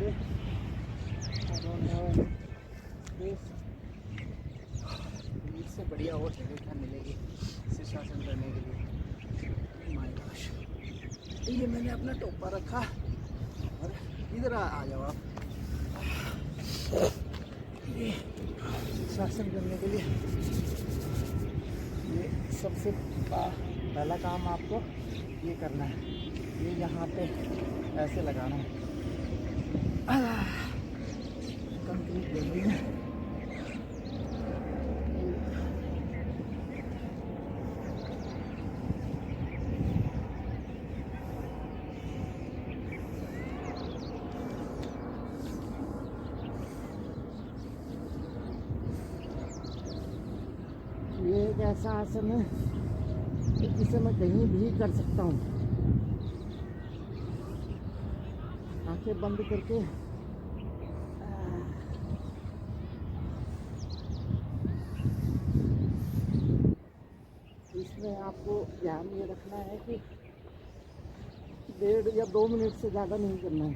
पे इससे बढ़िया और जगह क्या मिलेगी शीर्षासन करने के लिए। माय गॉश, ये मैंने अपना टोपा रखा और इधर आ जाओ आप। ये शीर्षासन करने के लिए ये सबसे पहला काम आपको ये करना है, ये यहाँ पे ऐसे लगाना है। कंक्रीट जमीन है। ये एक ऐसा आसन है जिसे मैं कहीं भी कर सकता हूँ, आंखें बंद करके। इसमें आपको ध्यान ये रखना है कि 1.5 या 2 मिनट से ज़्यादा नहीं करना है,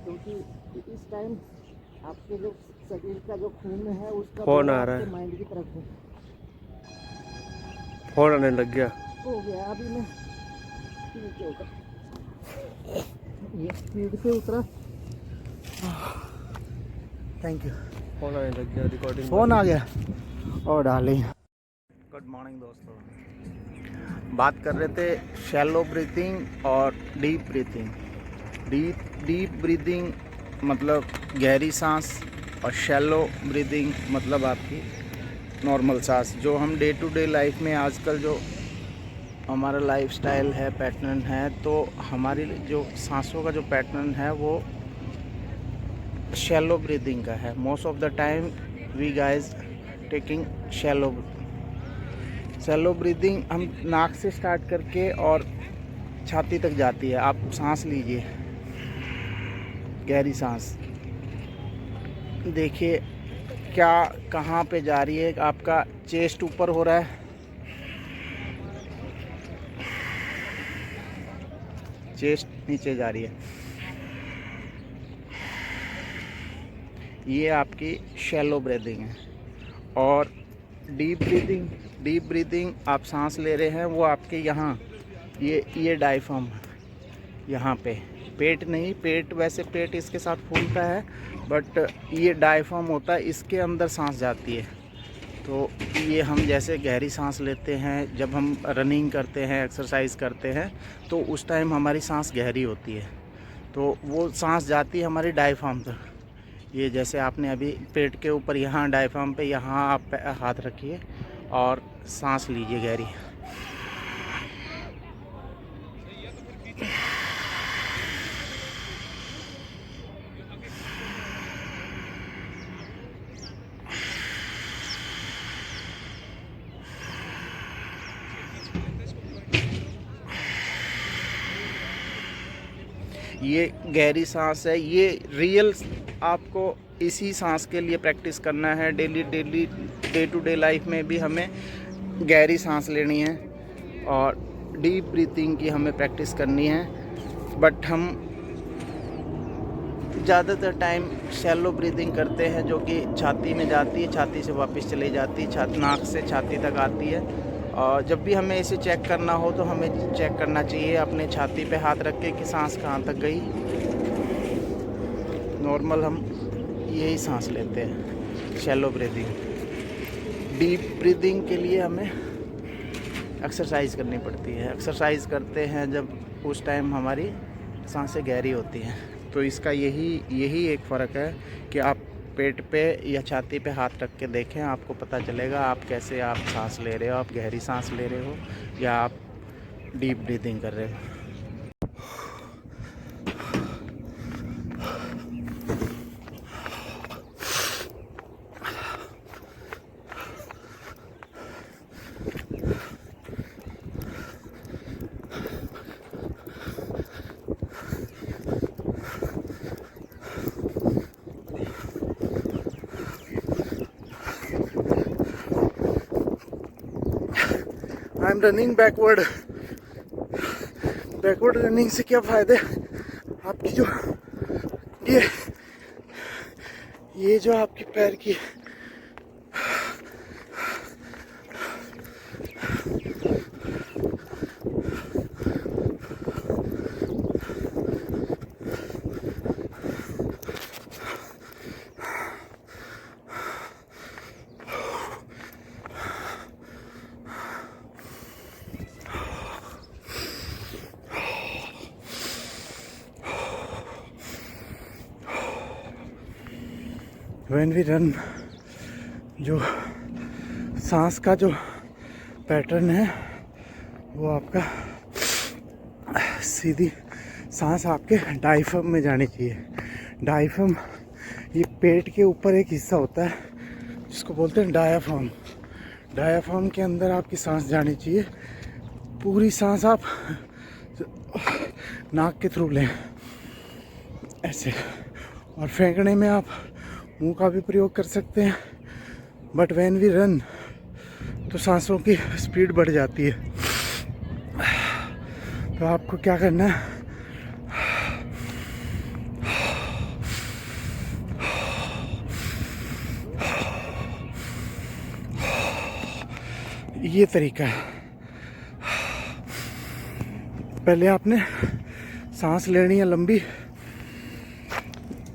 क्योंकि इस टाइम आपके जो शरीर का जो खून है उसका फोन आ रहा है, माइंड की तरफ है। फोन आने लग गया। हो गया अभी मैं नीचे उतर, ये स्पीड से उतरा। Thank you. फोन आने लग गया, रिकॉर्डिंग फोन आ गया और डाली। गुड मॉर्निंग दोस्तों, बात कर रहे थे शैलो ब्रीथिंग और डीप ब्रीथिंग। डीप ब्रीथिंग मतलब गहरी सांस और शैलो ब्रीथिंग मतलब आपकी नॉर्मल सांस। जो हम डे टू डे लाइफ में आजकल जो हमारा लाइफस्टाइल है, पैटर्न है, तो हमारी जो सांसों का जो पैटर्न है वो शैलो ब्रीथिंग का है। Most of the time we guys taking shallow breathing. हम नाक से स्टार्ट करके और छाती तक जाती है। आप सांस लीजिए, गहरी सांस, देखिए क्या कहाँ पे जा रही है। आपका चेस्ट ऊपर हो रहा है, चेस्ट नीचे जा रही है। ये आपकी शैलो ब्रीथिंग है। और डीप ब्रीथिंग आप सांस ले रहे हैं, वो आपके यहाँ ये डायफ्राम यहाँ पे, पेट नहीं, पेट वैसे पेट इसके साथ फूलता है, बट ये डायफ्राम होता है, इसके अंदर सांस जाती है। तो ये हम जैसे गहरी सांस लेते हैं, जब हम रनिंग करते हैं, एक्सरसाइज करते हैं, तो उस टाइम हमारी सांस गहरी होती है, तो वो सांस जाती है हमारी डायफ्राम तक। ये जैसे आपने अभी पेट के ऊपर यहाँ डायफ्राम पे यहाँ आप हाथ रखिए और सांस लीजिए गहरी। ये गहरी सांस है, ये रियल आपको इसी सांस के लिए प्रैक्टिस करना है। डे टू डे लाइफ में भी हमें गहरी सांस लेनी है और डीप ब्रीथिंग की हमें प्रैक्टिस करनी है। बट हम ज़्यादातर टाइम शैलो ब्रीथिंग करते हैं, जो कि छाती में जाती है, छाती से वापस चली जाती है, नाक से छाती तक आती है। और जब भी हमें इसे चेक करना हो तो हमें चेक करना चाहिए अपने छाती पे हाथ रख के कि सांस कहाँ तक गई। नॉर्मल हम यही सांस लेते हैं, शैलो ब्रीथिंग। डीप ब्रीथिंग के लिए हमें एक्सरसाइज करनी पड़ती है। एक्सरसाइज करते हैं जब, उस टाइम हमारी सांसें गहरी होती हैं। तो इसका यही एक फ़र्क है कि आप पेट पे या छाती पे हाथ रख के देखें, आपको पता चलेगा आप कैसे आप सांस ले रहे हो, आप गहरी सांस ले रहे हो या आप डीप ब्रीथिंग कर रहे हो। I am running backward running से क्या फ़ायदे, आपकी जो ये जो आपके पैर की व्हेन वी रन, जो सांस का जो पैटर्न है वो आपका सीधी सांस आपके डायफ्राम में जानी चाहिए। डायफ्राम ये पेट के ऊपर एक हिस्सा होता है जिसको बोलते हैं डायाफ्राम। डायाफ्राम के अंदर आपकी सांस जानी चाहिए। पूरी सांस आप नाक के थ्रू लें ऐसे, और फेंकने में आप मुंह का भी प्रयोग कर सकते हैं। बट व्हेन वी रन तो सांसों की स्पीड बढ़ जाती है। तो आपको क्या करना है, ये तरीका है। पहले आपने सांस लेनी है लंबी,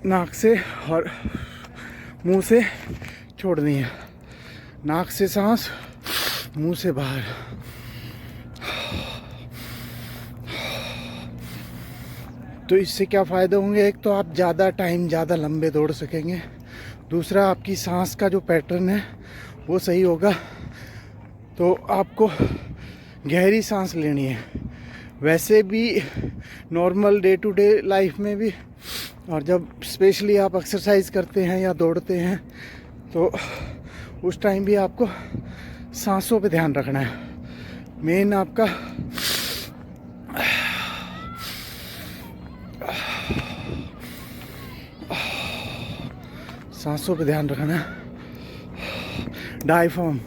नाक से और मुंह से छोड़नी है। नाक से सांस, मुंह से बाहर। तो इससे क्या फ़ायदे होंगे, एक तो आप ज़्यादा टाइम ज़्यादा लंबे दौड़ सकेंगे, दूसरा आपकी सांस का जो पैटर्न है वो सही होगा। तो आपको गहरी सांस लेनी है, वैसे भी normal day to day life में भी, और जब स्पेशली आप एक्सरसाइज करते हैं या दौड़ते हैं तो उस टाइम भी आपको सांसों पे ध्यान रखना है। मेन आपका सांसों पे ध्यान रखना है। डायफ्राम,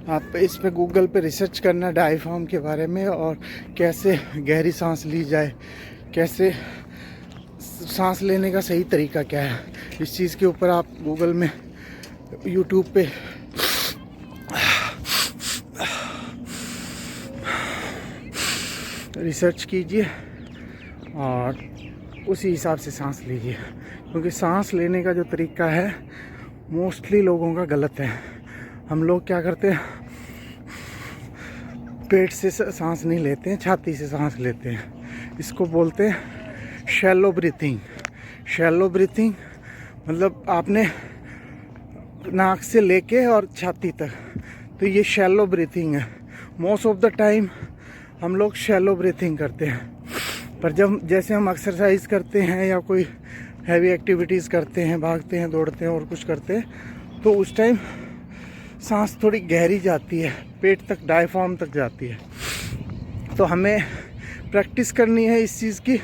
आप इस पे गूगल पे रिसर्च करना डायफ्राम के बारे में, और कैसे गहरी सांस ली जाए, कैसे सांस लेने का सही तरीका क्या है, इस चीज़ के ऊपर आप गूगल में, यूट्यूब पे रिसर्च कीजिए और उसी हिसाब से सांस लीजिए। क्योंकि सांस लेने का जो तरीका है मोस्टली लोगों का गलत है। हम लोग क्या करते हैं, पेट से सांस नहीं लेते हैं, छाती से सांस लेते हैं। इसको बोलते हैं शैलो ब्रीथिंग। शैलो ब्रीथिंग मतलब आपने नाक से लेके और छाती तक, तो ये शैलो ब्रीथिंग है। मोस्ट ऑफ द टाइम हम लोग शैलो ब्रीथिंग करते हैं, पर जब जैसे हम एक्सरसाइज करते हैं या कोई हैवी एक्टिविटीज़ करते हैं, भागते हैं, दौड़ते हैं और कुछ करते हैं, तो उस टाइम सांस थोड़ी गहरी जाती है, पेट तक, डायफ्राम तक जाती है। तो हमें प्रैक्टिस करनी है इस चीज़ की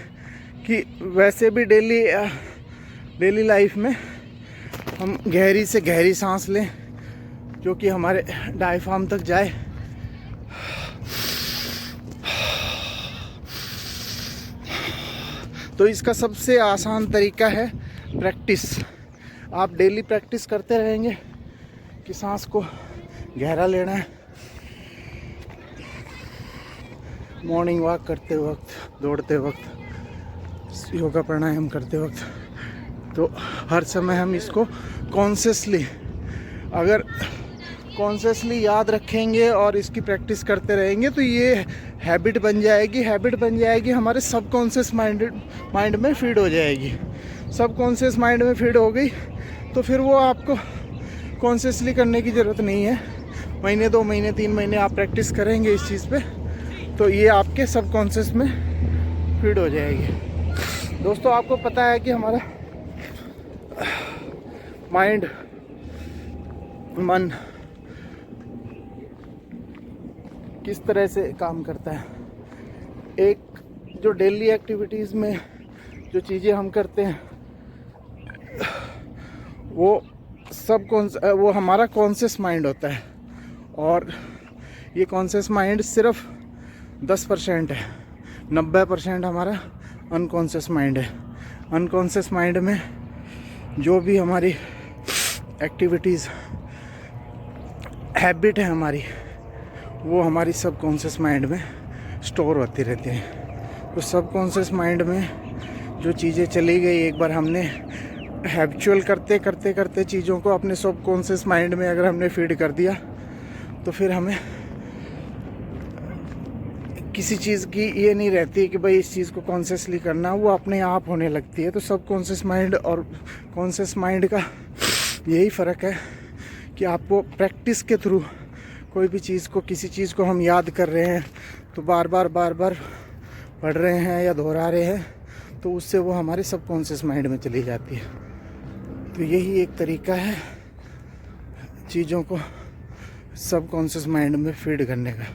कि वैसे भी डेली लाइफ में हम गहरी से गहरी सांस लें जो कि हमारे डायफ्राम तक जाए। तो इसका सबसे आसान तरीका है प्रैक्टिस। आप डेली प्रैक्टिस करते रहेंगे कि सांस को गहरा लेना है। मॉर्निंग वॉक करते वक्त, दौड़ते वक्त, योगा प्राणायाम करते वक्त, तो हर समय हम इसको कॉन्शियसली, अगर कॉन्शियसली याद रखेंगे और इसकी प्रैक्टिस करते रहेंगे तो ये हैबिट बन जाएगी। हैबिट बन जाएगी, हमारे सबकॉन्शियस माइंड में फीड हो जाएगी। सबकॉन्शियस माइंड में फीड हो गई तो फिर वो आपको कॉन्शियसली करने की ज़रूरत नहीं है। महीने, 2 महीने, 3 महीने आप प्रैक्टिस करेंगे इस चीज़ पे तो ये आपके सबकॉन्शियस में फीड हो जाएगी। दोस्तों, आपको पता है कि हमारा माइंड, मन किस तरह से काम करता है। एक जो डेली एक्टिविटीज़ में जो चीज़ें हम करते हैं वो हमारा कॉन्शियस माइंड होता है, और ये कॉन्शियस माइंड सिर्फ 10% है। 90% हमारा अनकॉन्शियस माइंड है। अनकॉन्शियस माइंड में जो भी हमारी एक्टिविटीज़, हैबिट है हमारी, वो हमारी सबकॉन्शियस माइंड में स्टोर होती रहती हैं। तो सबकॉन्शियस माइंड में जो चीज़ें चली गई, एक बार हमने हैबिचुअल करते करते करते चीज़ों को अपने सबकॉन्शियस माइंड में अगर हमने फीड कर दिया, तो फिर हमें किसी चीज़ की ये नहीं रहती कि भाई इस चीज़ को कॉन्शियसली करना, वो अपने आप होने लगती है। तो सबकॉन्शियस माइंड और कॉन्शियस माइंड का यही फ़र्क है कि आपको प्रैक्टिस के थ्रू कोई भी चीज़ को, किसी चीज़ को हम याद कर रहे हैं तो बार बार पढ़ रहे हैं या दोहरा रहे हैं, तो उससे वो हमारे सबकॉन्शियस माइंड में चली जाती है। तो यही एक तरीका है चीज़ों को सबकॉन्शियस माइंड में फीड करने का।